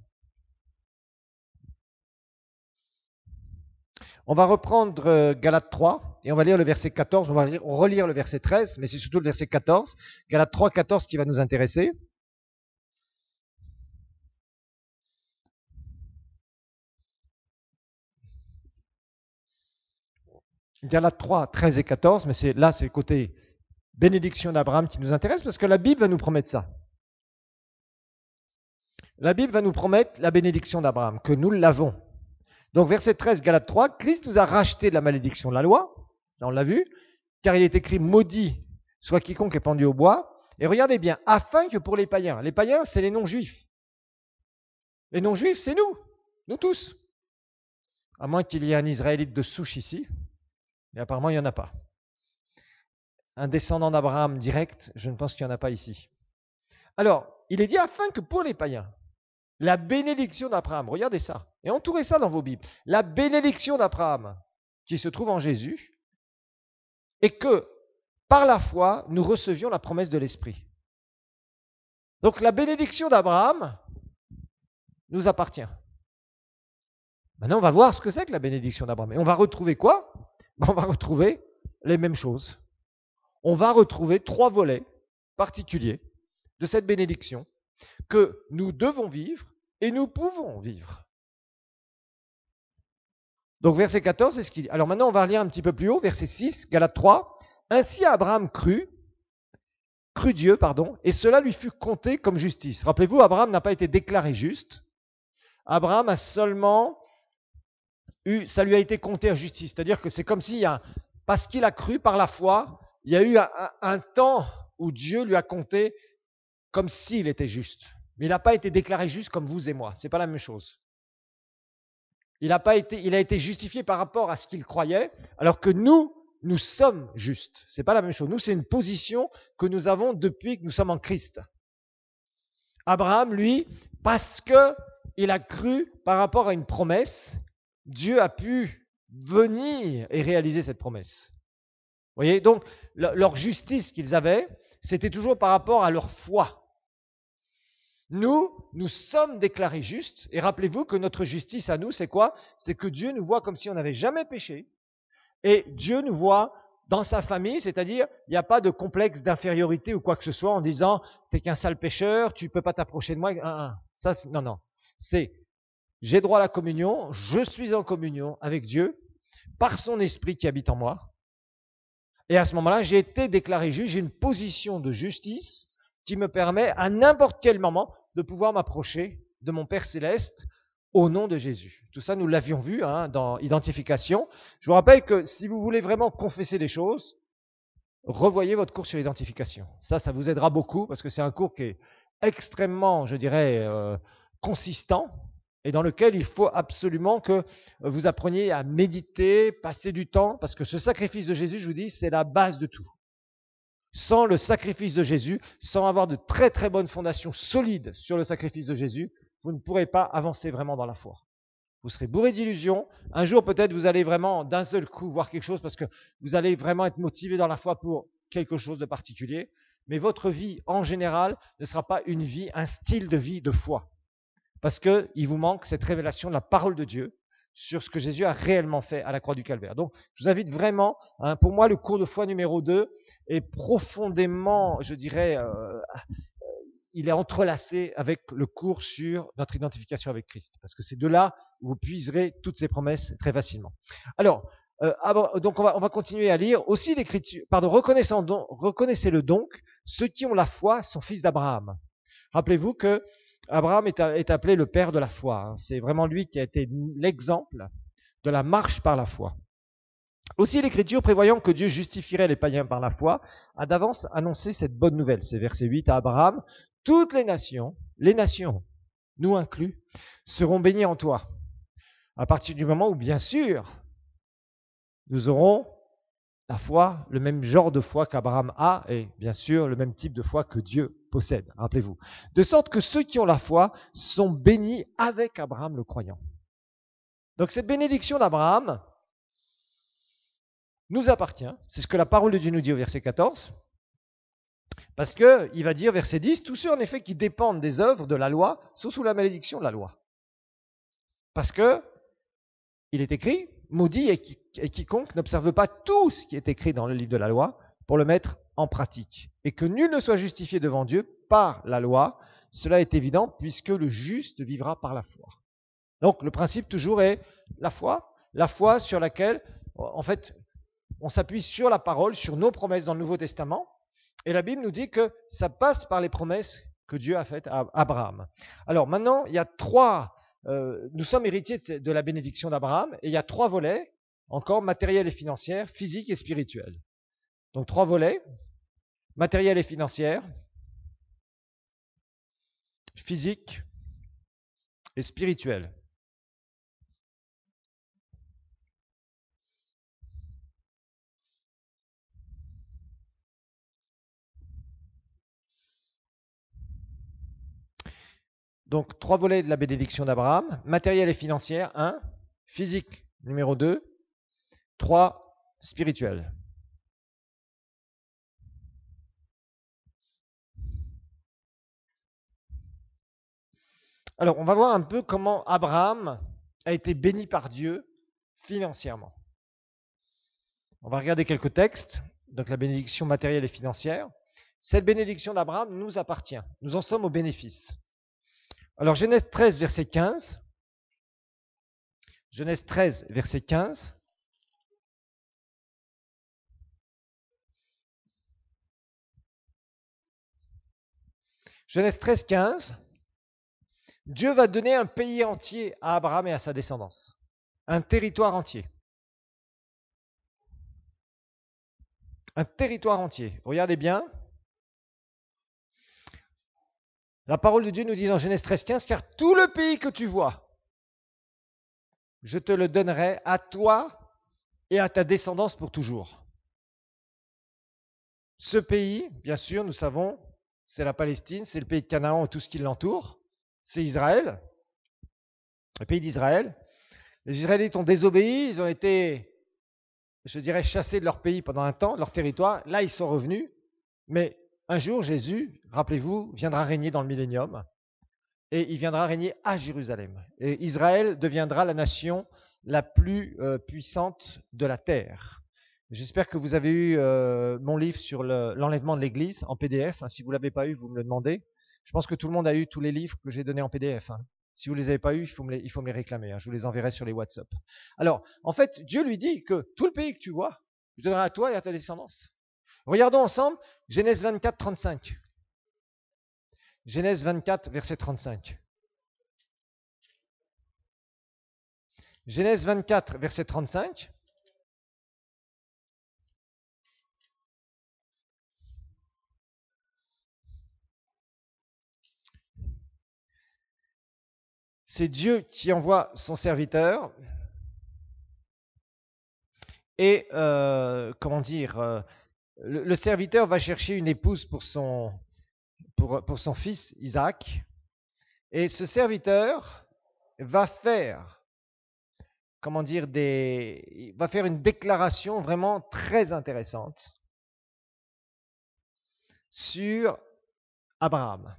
On va reprendre Galates 3 et on va lire le verset 14. On va relire le verset 13, mais c'est surtout le verset 14. Galates 3, 14 qui va nous intéresser. Galates 3, 13 et 14, mais c'est le côté bénédiction d'Abraham qui nous intéresse parce que la Bible va nous promettre ça. La Bible va nous promettre la bénédiction d'Abraham, que nous l'avons. Donc verset 13, Galates 3, Christ nous a racheté de la malédiction de la loi, ça on l'a vu, car il est écrit maudit soit quiconque est pendu au bois. Et regardez bien, afin que pour les païens c'est les non-juifs. Les non-juifs, c'est nous tous. À moins qu'il y ait un Israélite de souche ici, mais apparemment il n'y en a pas. Un descendant d'Abraham direct, je ne pense qu'il n'y en a pas ici. Alors, il est dit afin que pour les païens, la bénédiction d'Abraham, regardez ça, et entourez ça dans vos Bibles, la bénédiction d'Abraham qui se trouve en Jésus, et que par la foi, nous recevions la promesse de l'Esprit. Donc la bénédiction d'Abraham nous appartient. Maintenant, on va voir ce que c'est que la bénédiction d'Abraham. Et on va retrouver quoi? On va retrouver les mêmes choses. On va retrouver 3 volets particuliers de cette bénédiction que nous devons vivre et nous pouvons vivre. Donc verset 14, c'est ce qu'il dit. Alors maintenant, on va lire un petit peu plus haut, verset 6, Galates 3. Ainsi Abraham crut Dieu, et cela lui fut compté comme justice. Rappelez-vous, Abraham n'a pas été déclaré juste. Abraham a seulement ça lui a été compté à justice. C'est-à-dire que c'est comme si, parce qu'il a cru par la foi, il y a eu un temps où Dieu lui a compté comme s'il était juste. Mais il n'a pas été déclaré juste comme vous et moi. C'est pas la même chose. Il a été justifié par rapport à ce qu'il croyait, alors que nous sommes justes. C'est pas la même chose. Nous, c'est une position que nous avons depuis que nous sommes en Christ. Abraham, lui, parce que il a cru par rapport à une promesse, Dieu a pu venir et réaliser cette promesse. Vous voyez, donc leur justice qu'ils avaient, c'était toujours par rapport à leur foi. Nous sommes déclarés justes, et rappelez-vous que notre justice à nous, c'est quoi? C'est que Dieu nous voit comme si on n'avait jamais péché, et Dieu nous voit dans sa famille, c'est-à-dire, il n'y a pas de complexe d'infériorité ou quoi que ce soit en disant, t'es qu'un sale pécheur, tu peux pas t'approcher de moi. Ça, non. C'est, j'ai droit à la communion, je suis en communion avec Dieu, par son esprit qui habite en moi, et à ce moment-là, j'ai été déclaré juste, j'ai une position de justice qui me permet à n'importe quel moment de pouvoir m'approcher de mon Père Céleste au nom de Jésus. Tout ça, nous l'avions vu dans Identification. Je vous rappelle que si vous voulez vraiment confesser des choses, revoyez votre cours sur Identification. Ça vous aidera beaucoup parce que c'est un cours qui est extrêmement, je dirais, consistant et dans lequel il faut absolument que vous appreniez à méditer, passer du temps, parce que ce sacrifice de Jésus, je vous dis, c'est la base de tout. Sans le sacrifice de Jésus, sans avoir de très très bonnes fondations solides sur le sacrifice de Jésus, vous ne pourrez pas avancer vraiment dans la foi. Vous serez bourré d'illusions. Un jour, peut-être, vous allez vraiment d'un seul coup voir quelque chose parce que vous allez vraiment être motivé dans la foi pour quelque chose de particulier. Mais votre vie, en général, ne sera pas une vie, un style de vie de foi. Parce qu'il vous manque cette révélation de la parole de Dieu sur ce que Jésus a réellement fait à la croix du Calvaire. Donc, je vous invite vraiment, pour moi, le cours de foi numéro 2 est profondément, je dirais, il est entrelacé avec le cours sur notre identification avec Christ. Parce que c'est de là où vous puiserez toutes ces promesses très facilement. Alors, donc on va continuer à lire. Aussi l'Écriture, reconnaissez-le donc, ceux qui ont la foi sont fils d'Abraham. Rappelez-vous que Abraham est appelé le père de la foi. C'est vraiment lui qui a été l'exemple de la marche par la foi. Aussi l'Écriture, prévoyant que Dieu justifierait les païens par la foi, a d'avance annoncé cette bonne nouvelle. C'est verset 8 à Abraham. Toutes les nations, nous inclus, seront bénies en toi. À partir du moment où, bien sûr, nous aurons la foi, le même genre de foi qu'Abraham a, et bien sûr le même type de foi que Dieu possède, rappelez-vous. De sorte que ceux qui ont la foi sont bénis avec Abraham le croyant. Donc cette bénédiction d'Abraham nous appartient, c'est ce que la parole de Dieu nous dit au verset 14, parce qu'il va dire, verset 10, tous ceux en effet qui dépendent des œuvres de la loi sont sous la malédiction de la loi. Parce que il est écrit, maudit est quiconque n'observe pas tout ce qui est écrit dans le livre de la loi pour le mettre en pratique. Et que nul ne soit justifié devant Dieu par la loi, cela est évident puisque le juste vivra par la foi. Donc le principe toujours est la foi sur laquelle, en fait, on s'appuie sur la parole, sur nos promesses dans le Nouveau Testament. Et la Bible nous dit que ça passe par les promesses que Dieu a faites à Abraham. Alors maintenant, il y a nous sommes héritiers de la bénédiction d'Abraham et il y a 3 volets, encore matériel et financier, physique et spirituel. Donc 3 volets, matériel et financier, physique et spirituel. Donc 3 volets de la bénédiction d'Abraham, matériel et financier, 1, physique, numéro 2, 3, spirituel. Alors, on va voir un peu comment Abraham a été béni par Dieu financièrement. On va regarder quelques textes, donc la bénédiction matérielle et financière. Cette bénédiction d'Abraham nous appartient. Nous en sommes au bénéfice. Alors, Genèse 13, verset 15. Genèse 13, verset 15. Genèse 13, 15. Dieu va donner un pays entier à Abraham et à sa descendance. Un territoire entier. Un territoire entier. Regardez bien. La parole de Dieu nous dit dans Genèse 13, 15, car tout le pays que tu vois, je te le donnerai à toi et à ta descendance pour toujours. Ce pays, bien sûr, nous savons, c'est la Palestine, c'est le pays de Canaan et tout ce qui l'entoure, c'est Israël, le pays d'Israël. Les Israélites ont désobéi, ils ont été, je dirais, chassés de leur pays pendant un temps, de leur territoire. Là, ils sont revenus, mais un jour, Jésus, rappelez-vous, viendra régner dans le millénium, et il viendra régner à Jérusalem. Et Israël deviendra la nation la plus puissante de la terre. J'espère que vous avez eu mon livre sur l'enlèvement de l'Église en PDF. Si vous ne l'avez pas eu, vous me le demandez. Je pense que tout le monde a eu tous les livres que j'ai donnés en PDF. Si vous ne les avez pas eu, il faut me les réclamer. Je vous les enverrai sur les WhatsApp. Alors, en fait, Dieu lui dit que tout le pays que tu vois, je donnerai à toi et à ta descendance. Regardons ensemble Genèse 24, 35. Genèse 24, verset 35. Genèse 24, verset 35. C'est Dieu qui envoie son serviteur et, le serviteur va chercher une épouse pour son fils Isaac. Et ce serviteur va faire, va faire une déclaration vraiment très intéressante sur Abraham,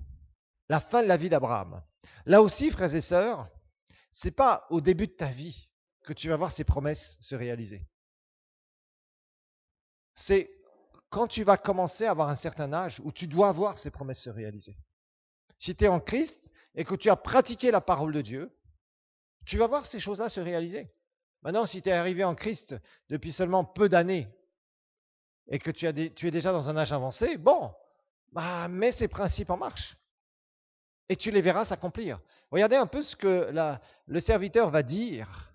la fin de la vie d'Abraham. Là aussi, frères et sœurs, c'est pas au début de ta vie que tu vas voir ces promesses se réaliser. C'est quand tu vas commencer à avoir un certain âge où tu dois voir ces promesses se réaliser. Si tu es en Christ et que tu as pratiqué la parole de Dieu, tu vas voir ces choses-là se réaliser. Maintenant, si tu es arrivé en Christ depuis seulement peu d'années et que tu es déjà dans un âge avancé, mets ces principes en marche et tu les verras s'accomplir. Regardez un peu ce que le serviteur va dire.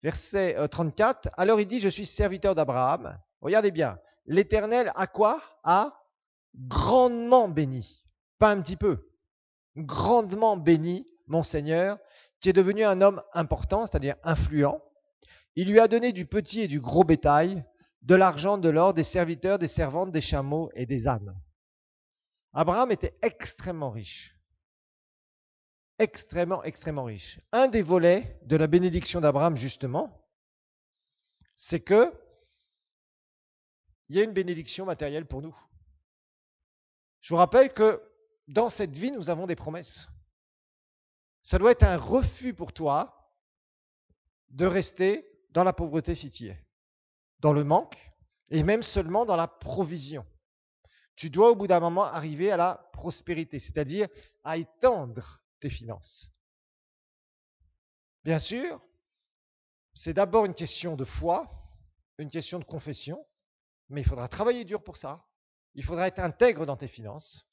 Verset 34. Alors il dit, je suis serviteur d'Abraham. Regardez bien. L'Éternel a quoi? A grandement béni. Pas un petit peu. Grandement béni mon Seigneur, qui est devenu un homme important, c'est-à-dire influent. Il lui a donné du petit et du gros bétail, de l'argent, de l'or, des serviteurs, des servantes, des chameaux et des ânes. Abraham était extrêmement riche. Extrêmement riche. Un des volets de la bénédiction d'Abraham, justement, c'est que il y a une bénédiction matérielle pour nous. Je vous rappelle que dans cette vie, nous avons des promesses. Ça doit être un refus pour toi de rester dans la pauvreté si tu y es, dans le manque, et même seulement dans la provision. Tu dois au bout d'un moment arriver à la prospérité, c'est-à-dire à étendre tes finances. Bien sûr, c'est d'abord une question de foi, une question de confession, mais il faudra travailler dur pour ça. Il faudra être intègre dans tes finances,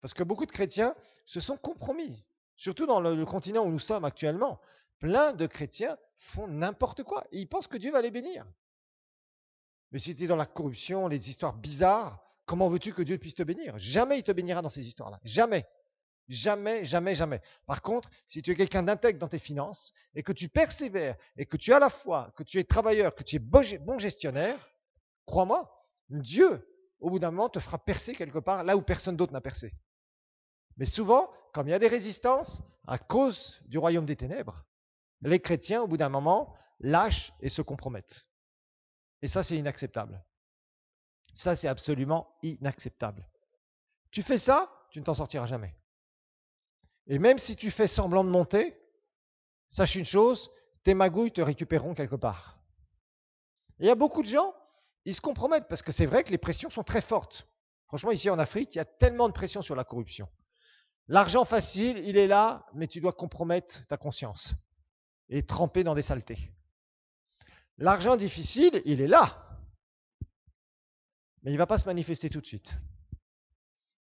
parce que beaucoup de chrétiens se sont compromis, surtout dans le continent où nous sommes actuellement. Plein de chrétiens font n'importe quoi et ils pensent que Dieu va les bénir. Mais si tu es dans la corruption, les histoires bizarres, comment veux-tu que Dieu puisse te bénir? Jamais il te bénira dans ces histoires-là. Jamais. Jamais, jamais, jamais. Par contre, si tu es quelqu'un d'intègre dans tes finances et que tu persévères et que tu as la foi, que tu es travailleur, que tu es bon gestionnaire, crois-moi, Dieu, au bout d'un moment, te fera percer quelque part là où personne d'autre n'a percé. Mais souvent, comme il y a des résistances à cause du royaume des ténèbres, les chrétiens, au bout d'un moment, lâchent et se compromettent. Et ça, c'est inacceptable. Ça, c'est absolument inacceptable. Tu fais ça, tu ne t'en sortiras jamais. Et même si tu fais semblant de monter, sache une chose, tes magouilles te récupéreront quelque part. Et il y a beaucoup de gens, ils se compromettent parce que c'est vrai que les pressions sont très fortes. Franchement, ici en Afrique, il y a tellement de pression sur la corruption. L'argent facile, il est là, mais tu dois compromettre ta conscience et tremper dans des saletés. L'argent difficile, il est là, mais il ne va pas se manifester tout de suite.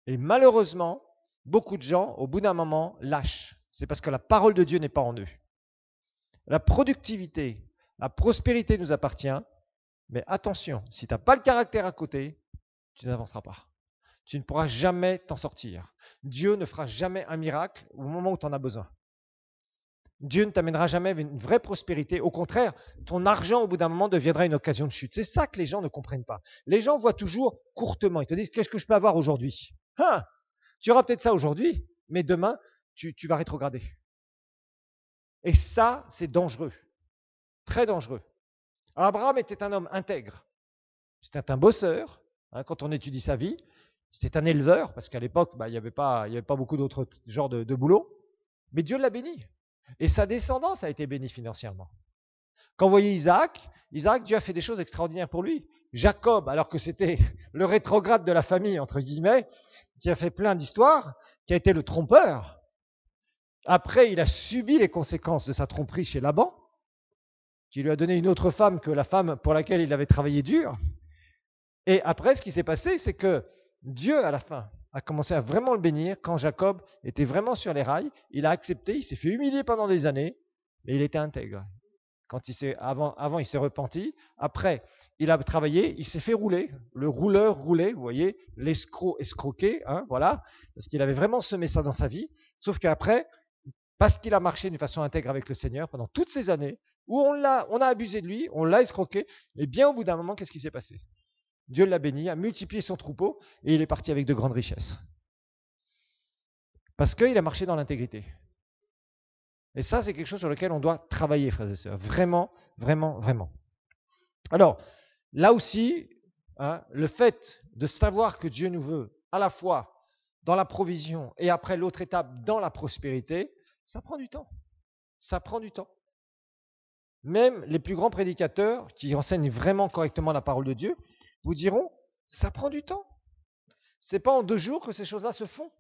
Et malheureusement, beaucoup de gens, au bout d'un moment, lâchent. C'est parce que la parole de Dieu n'est pas en eux. La productivité, la prospérité nous appartient, mais attention, si tu n'as pas le caractère à côté, tu n'avanceras pas. Tu ne pourras jamais t'en sortir. Dieu ne fera jamais un miracle au moment où tu en as besoin. Dieu ne t'amènera jamais vers une vraie prospérité. Au contraire, ton argent, au bout d'un moment, deviendra une occasion de chute. C'est ça que les gens ne comprennent pas. Les gens voient toujours courtement. Ils te disent, qu'est-ce que je peux avoir aujourd'hui? Tu auras peut-être ça aujourd'hui, mais demain, tu vas rétrograder. Et ça, c'est dangereux. Très dangereux. Abraham était un homme intègre. C'était un bosseur, quand on étudie sa vie. C'était un éleveur, parce qu'à l'époque, il n'y avait pas beaucoup d'autres genres de boulot. Mais Dieu l'a béni. Et sa descendance a été bénie financièrement. Quand vous voyez Isaac, Dieu a fait des choses extraordinaires pour lui. Jacob, alors que c'était le rétrograde de la famille, entre guillemets, qui a fait plein d'histoires, qui a été le trompeur. Après, il a subi les conséquences de sa tromperie chez Laban, qui lui a donné une autre femme que la femme pour laquelle il avait travaillé dur. Et après, ce qui s'est passé, c'est que Dieu, à la fin, a commencé à vraiment le bénir quand Jacob était vraiment sur les rails. Il a accepté, il s'est fait humilier pendant des années, mais il était intègre. Avant, il s'est repenti. Après, il a travaillé, il s'est fait rouler. Le rouleur roulait, vous voyez, l'escroc escroqué, voilà, parce qu'il avait vraiment semé ça dans sa vie. Sauf qu'après, parce qu'il a marché d'une façon intègre avec le Seigneur pendant toutes ces années, où on a abusé de lui, on l'a escroqué, et bien au bout d'un moment, qu'est-ce qui s'est passé? Dieu l'a béni, a multiplié son troupeau, et il est parti avec de grandes richesses. Parce qu'il a marché dans l'intégrité. Et ça, c'est quelque chose sur lequel on doit travailler, frères et sœurs. Vraiment, vraiment, vraiment. Alors, là aussi, le fait de savoir que Dieu nous veut à la fois dans la provision et après l'autre étape dans la prospérité, ça prend du temps. Ça prend du temps. Même les plus grands prédicateurs qui enseignent vraiment correctement la parole de Dieu vous diront, ça prend du temps. C'est pas en 2 jours que ces choses-là se font.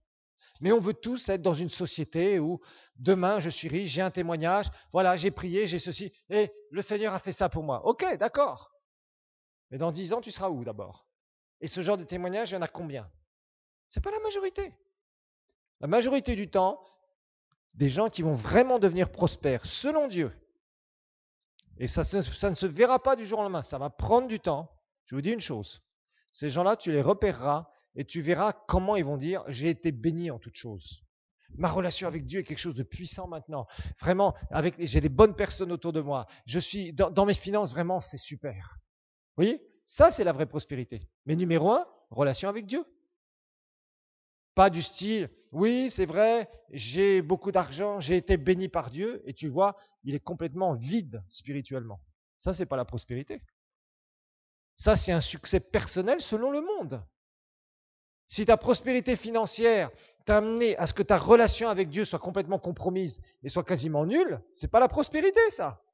Mais on veut tous être dans une société où demain je suis riche, j'ai un témoignage, voilà, j'ai prié, j'ai ceci, et le Seigneur a fait ça pour moi. Ok, d'accord. Mais dans 10 ans, tu seras où d'abord? Et ce genre de témoignage, il y en a combien? C'est pas la majorité. La majorité du temps, des gens qui vont vraiment devenir prospères selon Dieu, Et ça ne se verra pas du jour au lendemain. Ça va prendre du temps. Je vous dis une chose. Ces gens-là, tu les repéreras et tu verras comment ils vont dire « J'ai été béni en toutes choses ». Ma relation avec Dieu est quelque chose de puissant maintenant. Vraiment, j'ai des bonnes personnes autour de moi. Je suis dans mes finances, vraiment, c'est super. Vous voyez, ça, c'est la vraie prospérité. Mais numéro 1, relation avec Dieu. Pas du style, oui, c'est vrai, j'ai beaucoup d'argent, j'ai été béni par Dieu, et tu vois, il est complètement vide spirituellement. Ça, c'est pas la prospérité. Ça, c'est un succès personnel selon le monde. Si ta prospérité financière t'a amené à ce que ta relation avec Dieu soit complètement compromise et soit quasiment nulle, c'est pas la prospérité, ça.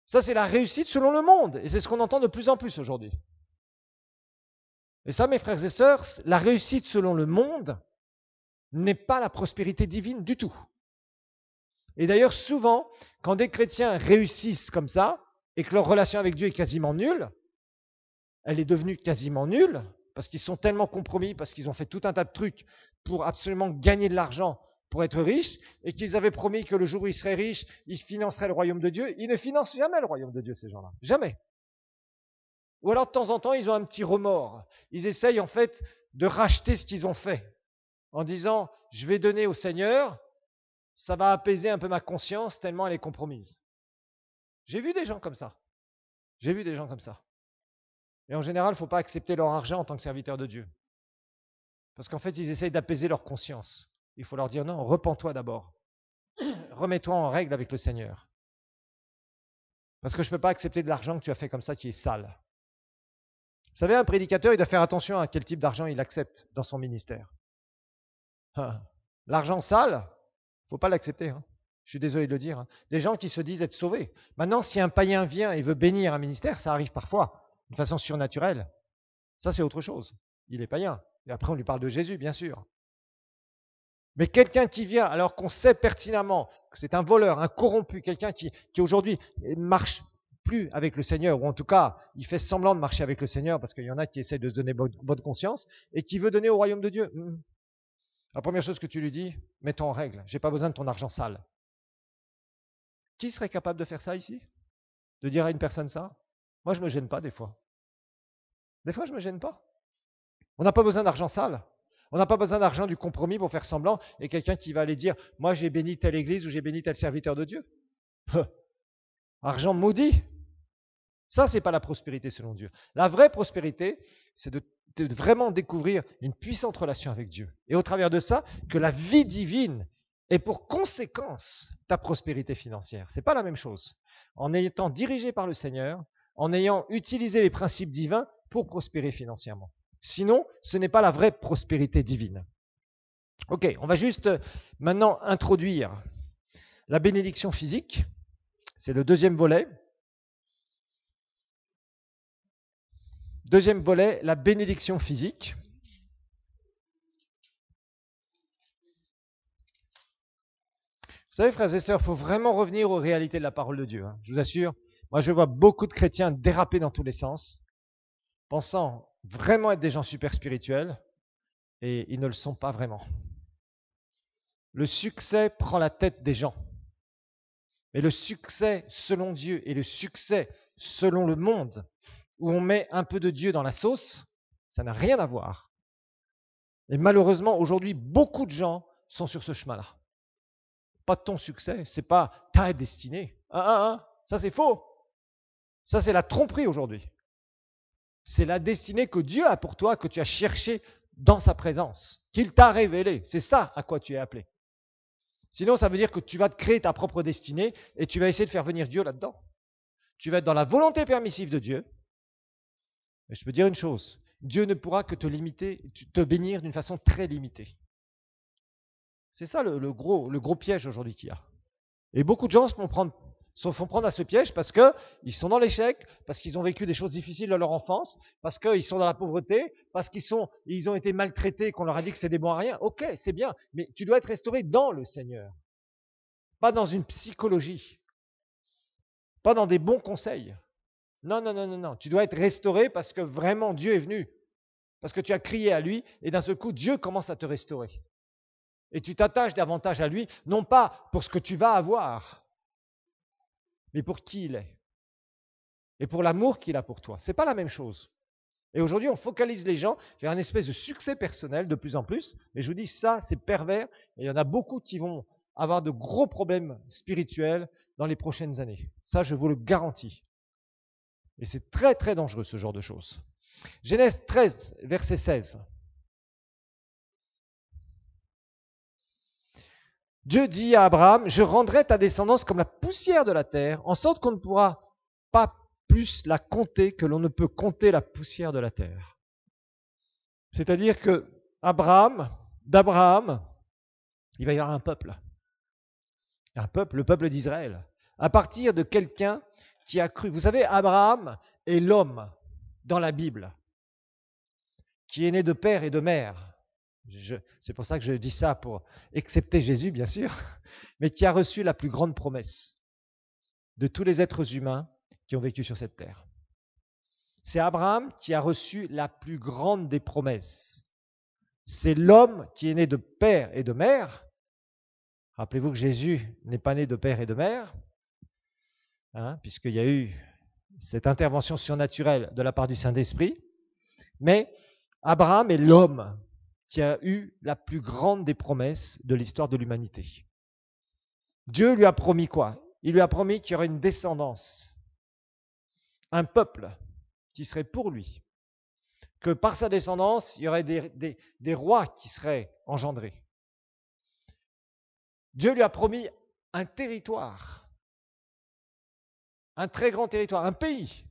Ça, c'est la réussite selon le monde, et c'est ce qu'on entend de plus en plus aujourd'hui. Et ça, mes frères et sœurs, la réussite selon le monde n'est pas la prospérité divine du tout. Et d'ailleurs, souvent, quand des chrétiens réussissent comme ça, et que leur relation avec Dieu est quasiment nulle, elle est devenue quasiment nulle, parce qu'ils sont tellement compromis, parce qu'ils ont fait tout un tas de trucs pour absolument gagner de l'argent, pour être riches, et qu'ils avaient promis que le jour où ils seraient riches, ils financeraient le royaume de Dieu. Ils ne financent jamais le royaume de Dieu, ces gens-là. Jamais. Ou alors, de temps en temps, ils ont un petit remords. Ils essayent, en fait, de racheter ce qu'ils ont fait, en disant, je vais donner au Seigneur, ça va apaiser un peu ma conscience, tellement elle est compromise. J'ai vu des gens comme ça. J'ai vu des gens comme ça. Et en général, il ne faut pas accepter leur argent en tant que serviteur de Dieu. Parce qu'en fait, ils essayent d'apaiser leur conscience. Il faut leur dire, non, repens-toi d'abord. Remets-toi en règle avec le Seigneur. Parce que je ne peux pas accepter de l'argent que tu as fait comme ça qui est sale. Vous savez, un prédicateur, il doit faire attention à quel type d'argent il accepte dans son ministère. L'argent sale, il ne faut pas l'accepter. Je suis désolé de le dire. Des gens qui se disent être sauvés. Maintenant, si un païen vient et veut bénir un ministère, ça arrive parfois, de façon surnaturelle. Ça, c'est autre chose. Il est païen. Et après, on lui parle de Jésus, bien sûr. Mais quelqu'un qui vient, alors qu'on sait pertinemment que c'est un voleur, un corrompu, quelqu'un qui aujourd'hui marche plus avec le Seigneur, ou en tout cas, il fait semblant de marcher avec le Seigneur, parce qu'il y en a qui essaient de se donner bonne conscience, et qui veut donner au royaume de Dieu. La première chose que tu lui dis, mets-toi en règle, j'ai pas besoin de ton argent sale. Qui serait capable de faire ça ici? De dire à une personne ça? Moi, je me gêne pas des fois. Des fois, je me gêne pas. On n'a pas besoin d'argent sale. On n'a pas besoin d'argent du compromis pour faire semblant et quelqu'un qui va aller dire « Moi, j'ai béni telle église ou j'ai béni tel serviteur de Dieu. » Argent maudit. Ça, c'est pas la prospérité selon Dieu. La vraie prospérité, c'est de vraiment découvrir une puissante relation avec Dieu. Et au travers de ça, que la vie divine ait pour conséquence ta prospérité financière. C'est pas la même chose. En étant dirigé par le Seigneur, en ayant utilisé les principes divins pour prospérer financièrement. Sinon, ce n'est pas la vraie prospérité divine. Ok, on va juste maintenant introduire la bénédiction physique. C'est le deuxième volet. Deuxième volet, la bénédiction physique. Vous savez, frères et sœurs, il faut vraiment revenir aux réalités de la parole de Dieu. Je vous assure, moi je vois beaucoup de chrétiens déraper dans tous les sens, pensant vraiment être des gens super spirituels, et ils ne le sont pas vraiment. Le succès prend la tête des gens. Mais le succès selon Dieu et le succès selon le monde, où on met un peu de Dieu dans la sauce, ça n'a rien à voir. Et malheureusement, aujourd'hui, beaucoup de gens sont sur ce chemin-là. Pas ton succès, c'est pas ta destinée. Ça c'est faux. Ça c'est la tromperie aujourd'hui. C'est la destinée que Dieu a pour toi, que tu as cherché dans sa présence, qu'il t'a révélé. C'est ça à quoi tu es appelé. Sinon, ça veut dire que tu vas te créer ta propre destinée et tu vas essayer de faire venir Dieu là-dedans. Tu vas être dans la volonté permissive de Dieu. Et je peux dire une chose, Dieu ne pourra que te limiter, te bénir d'une façon très limitée. C'est ça le gros piège aujourd'hui qu'il y a. Et beaucoup de gens se font prendre à ce piège parce qu'ils sont dans l'échec, parce qu'ils ont vécu des choses difficiles dans leur enfance, parce qu'ils sont dans la pauvreté, parce ils ont été maltraités, qu'on leur a dit que c'était des bons à rien. Ok, c'est bien, mais tu dois être restauré dans le Seigneur. Pas dans une psychologie. Pas dans des bons conseils. Non. Tu dois être restauré parce que vraiment Dieu est venu. Parce que tu as crié à lui et d'un seul coup, Dieu commence à te restaurer. Et tu t'attaches davantage à lui, non pas pour ce que tu vas avoir, mais pour qui il est. Et pour l'amour qu'il a pour toi. C'est pas la même chose. Et aujourd'hui, on focalise les gens vers un espèce de succès personnel de plus en plus. Mais je vous dis, ça, c'est pervers. Et il y en a beaucoup qui vont avoir de gros problèmes spirituels dans les prochaines années. Ça, je vous le garantis. Et c'est très, très dangereux, ce genre de choses. Genèse 13, verset 16. Dieu dit à Abraham, je rendrai ta descendance comme la poussière de la terre, en sorte qu'on ne pourra pas plus la compter que l'on ne peut compter la poussière de la terre. C'est-à-dire que d'Abraham, il va y avoir un peuple. Un peuple, le peuple d'Israël. À partir de quelqu'un qui a cru. Vous savez, Abraham est l'homme dans la Bible qui est né de père et de mère. C'est pour ça que je dis ça, pour excepter Jésus, bien sûr, mais qui a reçu la plus grande promesse de tous les êtres humains qui ont vécu sur cette terre. C'est Abraham qui a reçu la plus grande des promesses. C'est l'homme qui est né de père et de mère. Rappelez-vous que Jésus n'est pas né de père et de mère, puisqu'il y a eu cette intervention surnaturelle de la part du Saint-Esprit. Mais Abraham est l'homme qui a eu la plus grande des promesses de l'histoire de l'humanité. Dieu lui a promis quoi? Il lui a promis qu'il y aurait une descendance, un peuple qui serait pour lui, que par sa descendance, il y aurait des rois qui seraient engendrés. Dieu lui a promis un territoire, un très grand territoire, un pays.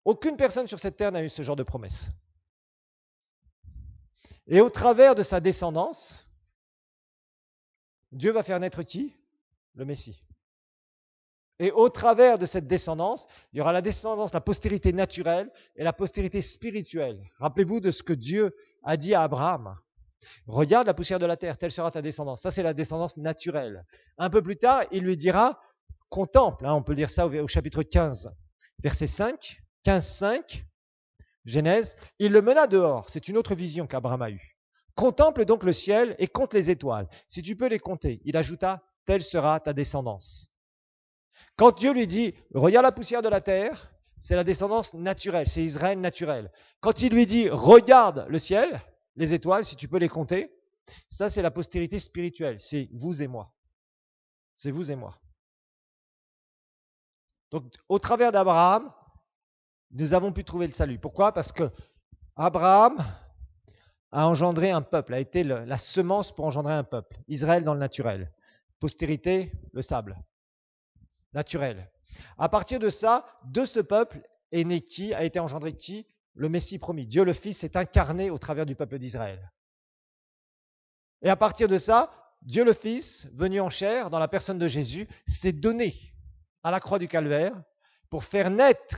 Aucune personne sur cette terre n'a eu ce genre de promesse. Et au travers de sa descendance, Dieu va faire naître qui? Le Messie. Et au travers de cette descendance, il y aura la descendance, la postérité naturelle et la postérité spirituelle. Rappelez-vous de ce que Dieu a dit à Abraham. Regarde la poussière de la terre, telle sera ta descendance. Ça, c'est la descendance naturelle. Un peu plus tard, il lui dira, contemple, on peut lire ça au chapitre 15, verset 5, 15-5, Genèse, il le mena dehors. C'est une autre vision qu'Abraham a eue. Contemple donc le ciel et compte les étoiles. Si tu peux les compter, il ajouta, telle sera ta descendance. Quand Dieu lui dit, regarde la poussière de la terre, c'est la descendance naturelle, c'est Israël naturel. Quand il lui dit, regarde le ciel, les étoiles, si tu peux les compter, ça c'est la postérité spirituelle, c'est vous et moi. C'est vous et moi. Donc au travers d'Abraham, nous avons pu trouver le salut. Pourquoi? Parce que Abraham a engendré un peuple, a été la semence pour engendrer un peuple. Israël dans le naturel. Postérité, le sable. Naturel. À partir de ça, de ce peuple est né qui? A été engendré qui? Le Messie promis. Dieu le Fils s'est incarné au travers du peuple d'Israël. Et à partir de ça, Dieu le Fils, venu en chair, dans la personne de Jésus, s'est donné à la croix du Calvaire pour faire naître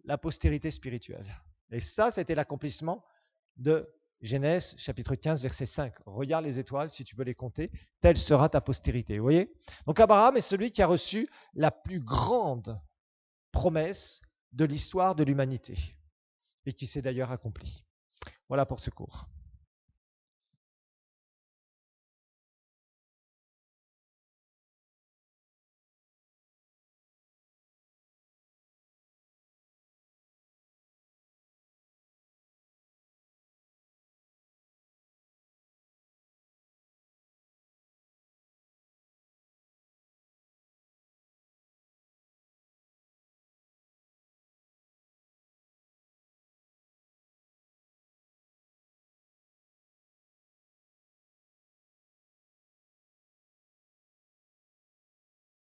la postérité spirituelle. Et ça, c'était l'accomplissement de Genèse chapitre 15, verset 5. Regarde les étoiles, si tu peux les compter, telle sera ta postérité. Vous voyez? Donc Abraham est celui qui a reçu la plus grande promesse de l'histoire de l'humanité et qui s'est d'ailleurs accomplie. Voilà pour ce cours.